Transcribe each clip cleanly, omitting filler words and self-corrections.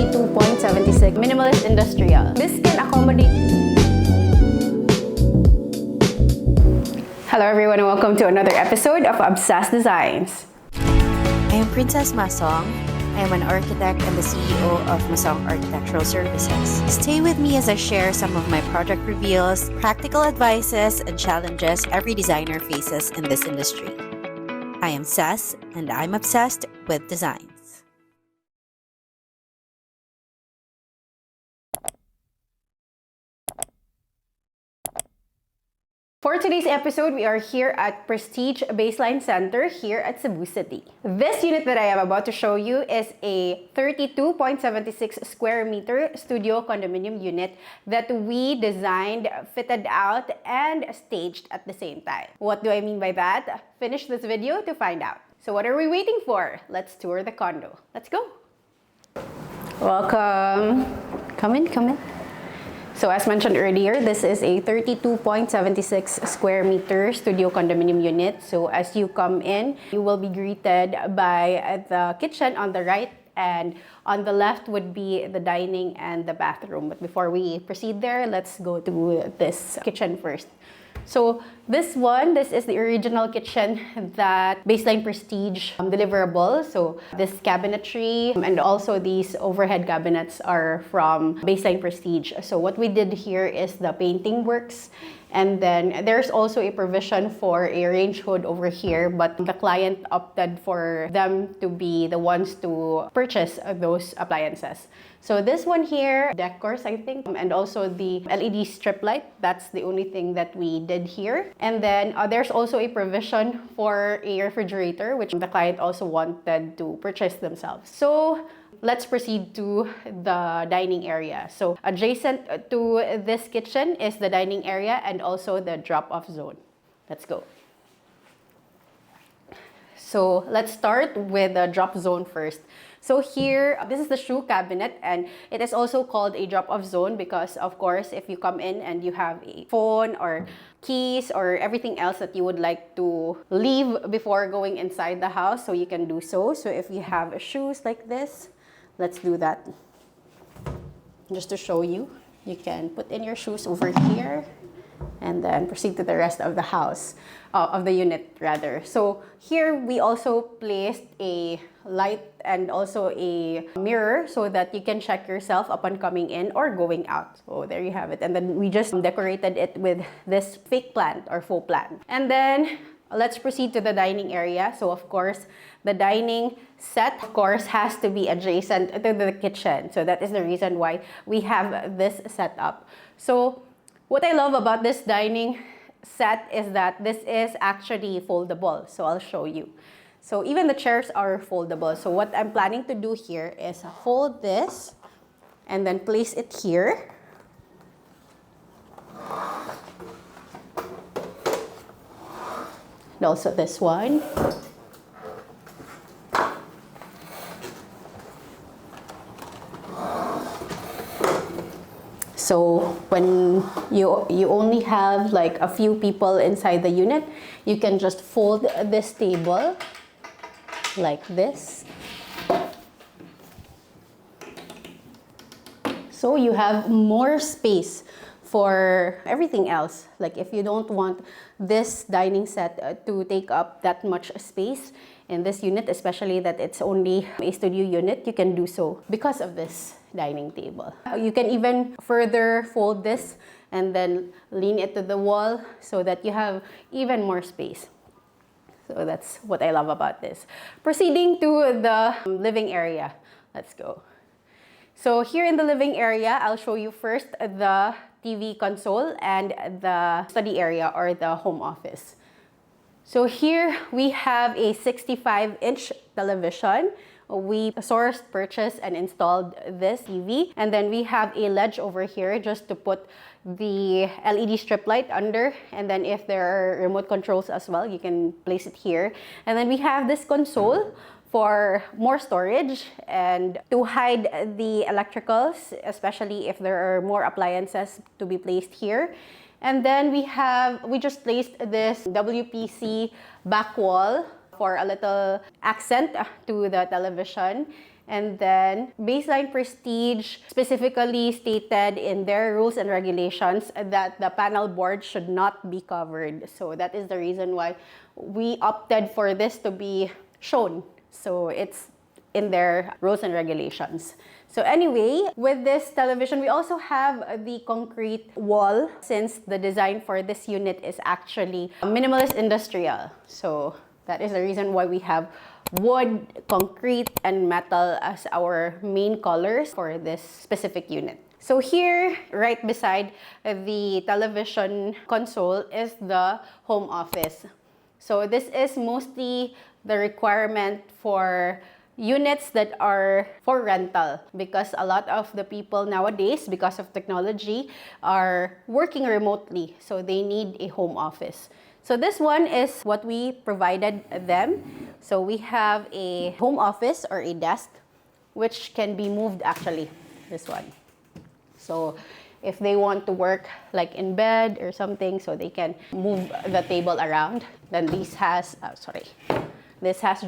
32.76 Minimalist Industrial. This can accommodate... Hello everyone and welcome to another episode of Obsessed Designs. I am Princess Masong. I am an architect and the CEO of Masong Architectural Services. Stay with me as I share some of my project reveals, practical advices, and challenges every designer faces in this industry. I am Sess, and I'm obsessed with designs. For today's episode, we are here at Prestige Baseline Center here at Cebu City. This unit that I am about to show you is a 32.76 square meter studio condominium unit that we designed, fitted out, and staged at the same time. What do I mean by that? Finish this video to find out. So what are we waiting for? Let's tour the condo. Let's go. Welcome. Come in, come in. So as mentioned earlier, this is a 32.76 square meter studio condominium unit. So as you come in, you will be greeted by the kitchen on the right, and on the left would be the dining and the bathroom. But before we proceed there, let's go to this kitchen first. So this is the original kitchen that Baseline Prestige deliverable. So this cabinetry and also these overhead cabinets are from Baseline Prestige. So what we did here is the painting works. And then there's also a provision for a range hood over here, but the client opted for them to be the ones to purchase those appliances. So this one here, decors I think, and also the LED strip light, that's the only thing that we did here. And then there's also a provision for a refrigerator, which the client also wanted to purchase themselves. So let's proceed to the dining area. So adjacent to this kitchen is the dining area and also the drop-off zone. Let's go. So let's start with the drop zone first. So here, this is the shoe cabinet, and it is also called a drop-off zone because, of course, if you come in and you have a phone or keys or everything else that you would like to leave before going inside the house, so you can do so. So if you have shoes like this, let's do that. Just to show you, you can put in your shoes over here and then proceed to the rest of the house, of the unit rather. So here we also placed a light and also a mirror so that you can check yourself upon coming in or going out. So there you have it. And then we just decorated it with this fake plant or faux plant. And then let's proceed to the dining area. So of course, the dining set, of course, has to be adjacent to the kitchen. So that is the reason why we have this set up. So what I love about this dining set is that this is actually foldable. So I'll show you. So even the chairs are foldable. So what I'm planning to do here is fold this and then place it here. And also this one. So when you only have like a few people inside the unit, you can just fold this table like this. So you have more space for everything else. Like if you don't want this dining set to take up that much space in this unit, especially that it's only a studio unit, you can do so because of this dining table. You can even further fold this and then lean it to the wall so that you have even more space. So that's what I love about this. Proceeding to the living area. Let's go. So here in the living area, I'll show you first the TV console and the study area or the home office. So here we have a 65-inch television. We sourced, purchased, and installed this TV. And then we have a ledge over here just to put the LED strip light under. And then if there are remote controls as well, you can place it here. And then we have this console for more storage and to hide the electricals, especially if there are more appliances to be placed here. And then we just placed this WPC back wall for a little accent to the television. And then Baseline Prestige specifically stated in their rules and regulations that the panel board should not be covered. So that is the reason why we opted for this to be shown. So it's in their rules and regulations. So anyway, with this television, we also have the concrete wall, since the design for this unit is actually minimalist industrial. So that is the reason why we have wood, concrete, and metal as our main colors for this specific unit. So here, right beside the television console, is the home office. So this is mostly the requirement for units that are for rental, because a lot of the people nowadays, because of technology, are working remotely. So they need a home office. So this one is what we provided them. So we have a home office or a desk, which can be moved actually, this one. So if they want to work like in bed or something, so they can move the table around. Then this has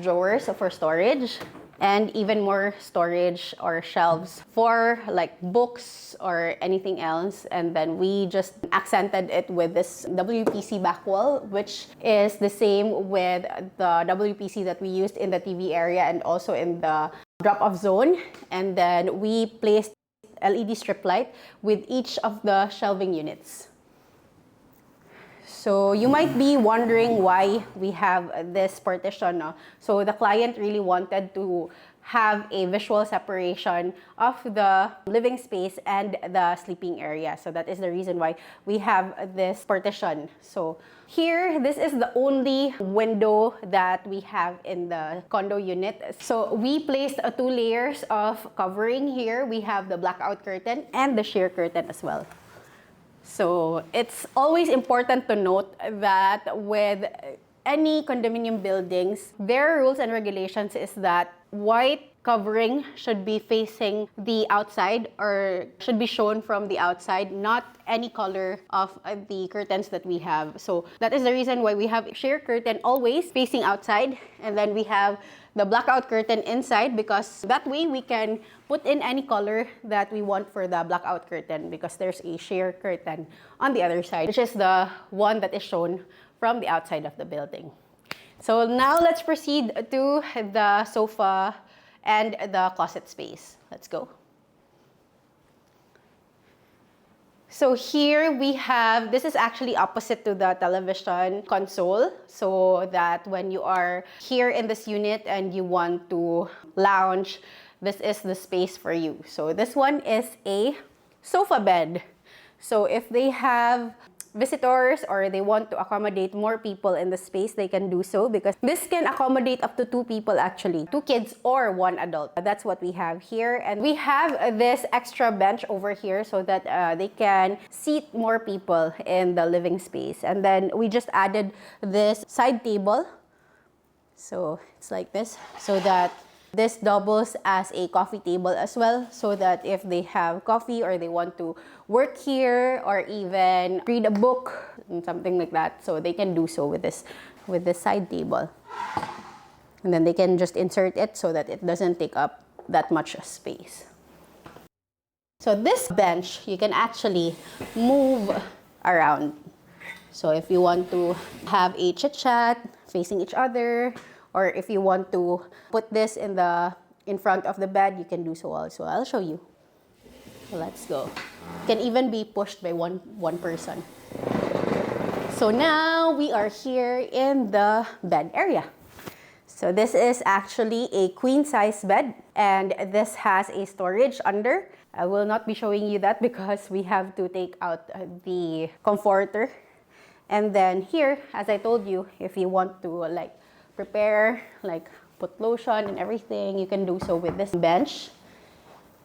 drawers for storage, and even more storage or shelves for like books or anything else. And then we just accented it with this WPC back wall, which is the same with the WPC that we used in the TV area and also in the drop-off zone. And then we placed LED strip light with each of the shelving units. So you might be wondering why we have this partition. No? So the client really wanted to have a visual separation of the living space and the sleeping area. So that is the reason why we have this partition. So here, this is the only window that we have in the condo unit. So we placed 2 layers of covering here. We have the blackout curtain and the sheer curtain as well. So it's always important to note that with any condominium buildings, their rules and regulations is that white covering should be facing the outside or should be shown from the outside, not any color of the curtains that we have. So that is the reason why we have sheer curtain always facing outside, and then we have the blackout curtain inside, because that way we can put in any color that we want for the blackout curtain, because there's a sheer curtain on the other side, which is the one that is shown from the outside of the building. So now let's proceed to the sofa and the closet space. Let's go. So here we have, this is actually opposite to the television console, so that when you are here in this unit and you want to lounge, this is the space for you. So this one is a sofa bed. So if they have visitors or they want to accommodate more people in the space, they can do so, because this can accommodate up to 2 people actually, 2 kids or 1 adult. That's what we have here. And we have this extra bench over here so that they can seat more people in the living space. And then we just added this side table. So it's like this, so that this doubles as a coffee table as well, so that if they have coffee or they want to work here or even read a book and something like that, so they can do so with this side table. And then they can just insert it so that it doesn't take up that much space. So this bench, you can actually move around. So if you want to have a chit-chat facing each other, or if you want to put this in front of the bed, you can do so also. I'll show you. So let's go. It can even be pushed by one person. So now we are here in the bed area. So this is actually a queen size bed, and this has a storage under. I will not be showing you that because we have to take out the comforter. And then here, as I told you, if you want to like prepare, like put lotion and everything, you can do so with this bench.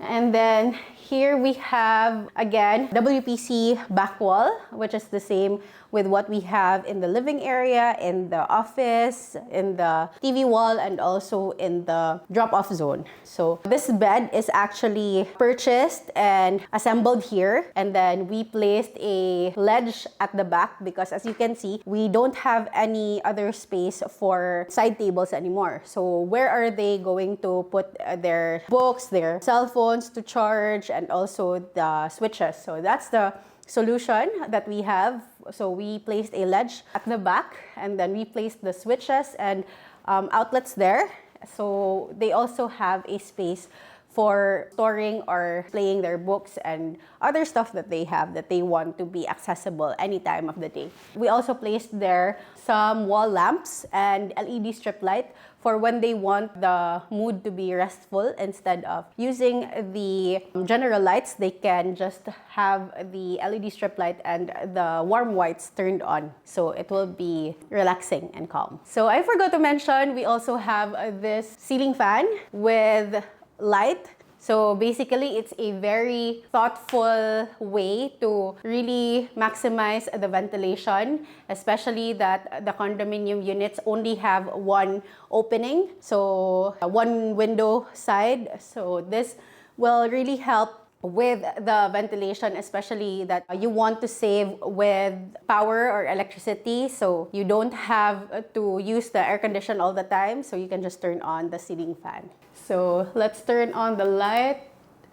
And then here we have, again, WPC back wall, which is the same with what we have in the living area, in the office, in the TV wall, and also in the drop-off zone. So this bed is actually purchased and assembled here. And then we placed a ledge at the back because, as you can see, we don't have any other space for side tables anymore. So where are they going to put their books, their cell phones to charge, and also the switches? So that's the solution that we have. So we placed a ledge at the back, and then we placed the switches and outlets there. So they also have a space for storing or playing their books and other stuff that they have that they want to be accessible any time of the day. We also placed there some wall lamps and LED strip light for when they want the mood to be restful. Instead of using the general lights, they can just have the LED strip light and the warm whites turned on. So it will be relaxing and calm. So I forgot to mention, we also have this ceiling fan with light. So basically, it's a very thoughtful way to really maximize the ventilation, especially that the condominium units only have one opening, so one window side. So this will really help with the ventilation, especially that you want to save with power or electricity, so you don't have to use the air condition all the time, so you can just turn on the ceiling fan. So let's turn on the light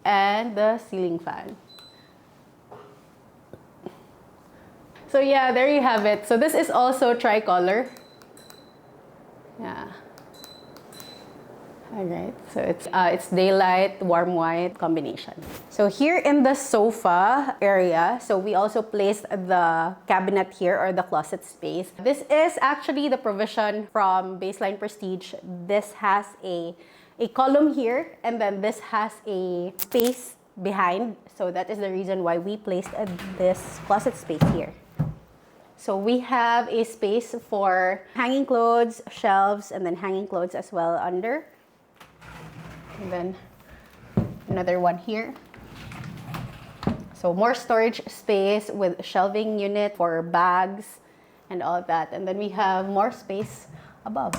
and the ceiling fan. So yeah, there you have it. So this is also tricolor. Yeah. Alright, so it's daylight, warm white combination. So here in the sofa area, so we also placed the cabinet here, or the closet space. This is actually the provision from Baseline Prestige. This has a column here, and then this has a space behind. So that is the reason why we placed this closet space here. So we have a space for hanging clothes, shelves, and then hanging clothes as well under. And then another one here. So more storage space with shelving unit for bags and all of that. And then we have more space above.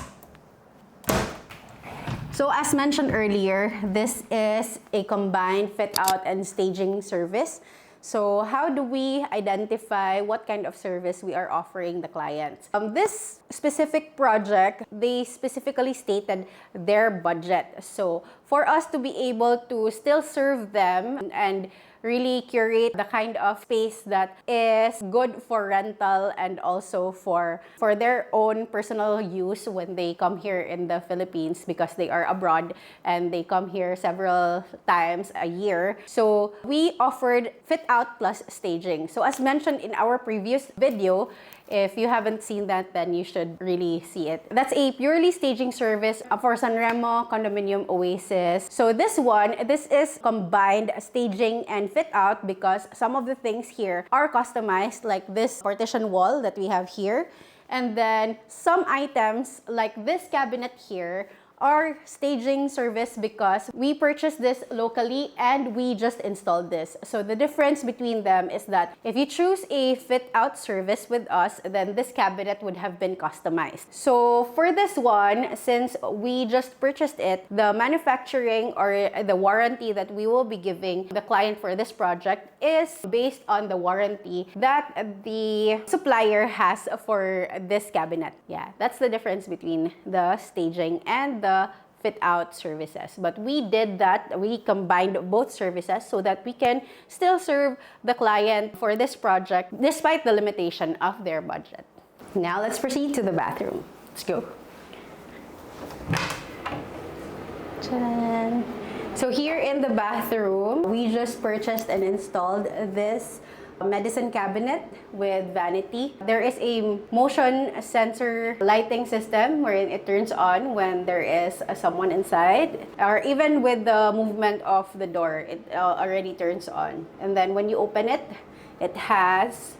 So as mentioned earlier, this is a combined fit out and staging service. So how do we identify what kind of service we are offering the clients? This specific project, they specifically stated their budget. So for us to be able to still serve them and really curate the kind of space that is good for rental and also for their own personal use when they come here in the Philippines, because they are abroad and they come here several times a year. So we offered fit out plus staging. So as mentioned in our previous video, if you haven't seen that, then you should really see it. That's a purely staging service for Sanremo Condominium Oasis. So this is combined staging and fit out, because some of the things here are customized, like this partition wall that we have here. And then some items like this cabinet here are staging service because we purchased this locally and we just installed this. So the difference between them is that if you choose a fit out service with us, then this cabinet would have been customized. So for this one, since we just purchased it, the manufacturing or the warranty that we will be giving the client for this project is based on the warranty that the supplier has for this cabinet. Yeah, that's the difference between the staging and the fit out services. But we did that, we combined both services so that we can still serve the client for this project despite the limitation of their budget. Now let's proceed to the bathroom. Let's go. Ta-da. So here in the bathroom, we just purchased and installed this medicine cabinet with vanity. There is a motion sensor lighting system wherein it turns on when there is someone inside, or even with the movement of the door, it already turns on. And then when you open it, it has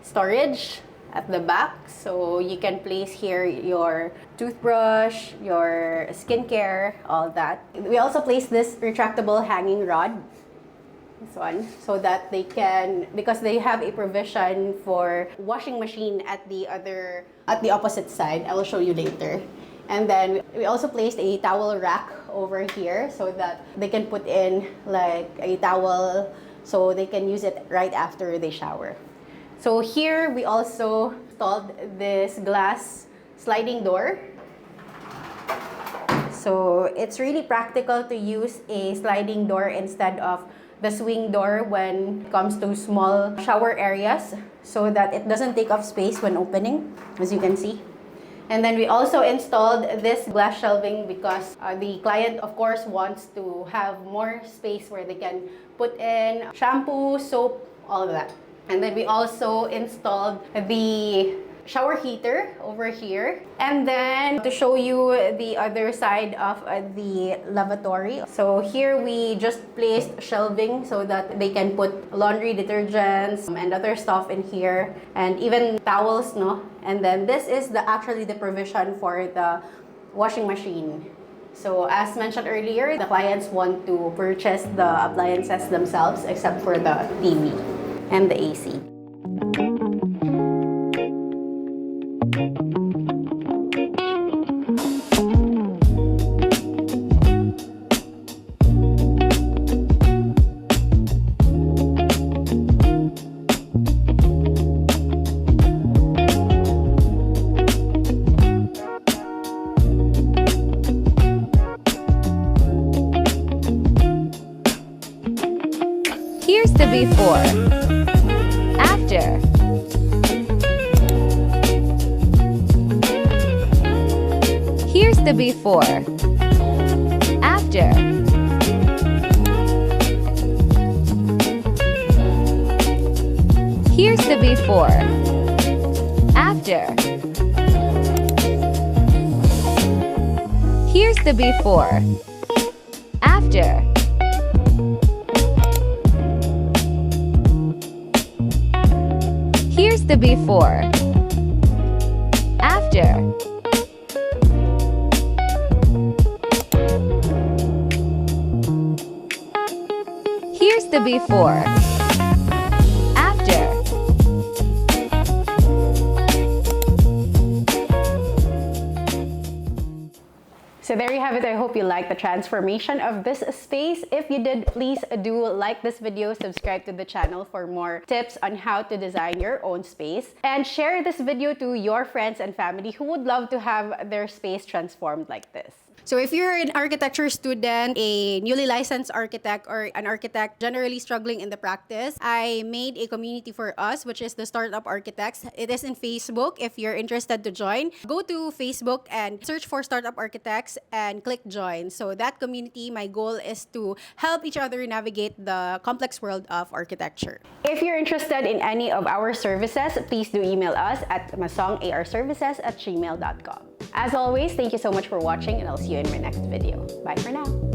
storage, at the back. So you can place here your toothbrush, your skincare, all that. We also place this retractable hanging rod, this one, so that they can, because they have a provision for washing machine at the opposite side. I will show you later. And then we also placed a towel rack over here so that they can put in like a towel so they can use it right after they shower. So here we also installed this glass sliding door. So it's really practical to use a sliding door instead of the swing door when it comes to small shower areas, so that it doesn't take up space when opening, as you can see. And then we also installed this glass shelving because the client, of course, wants to have more space where they can put in shampoo, soap, all of that. And then we also installed the shower heater over here. And then to show you the other side of the lavatory. So here we just placed shelving so that they can put laundry detergents and other stuff in here, and even towels, no? And then this is actually the provision for the washing machine. So as mentioned earlier, the clients want to purchase the appliances themselves except for the TV and the AC. Here's the before. After. Here's the before. After. Here's the before. After. Here's the before. After. Here's the before. After. Here's the before. After. So there you have it. I hope you liked the transformation of this space. If you did, please do like this video, subscribe to the channel for more tips on how to design your own space, and share this video to your friends and family who would love to have their space transformed like this. So if you're an architecture student, a newly licensed architect, or an architect generally struggling in the practice, I made a community for us, which is the Startup Architects. It is in Facebook. If you're interested to join, go to Facebook and search for Startup Architects and click join. So that community, my goal is to help each other navigate the complex world of architecture. If you're interested in any of our services, please do email us at masongarservices@gmail.com. As always, thank you so much for watching, and I'll see you in my next video. Bye for now.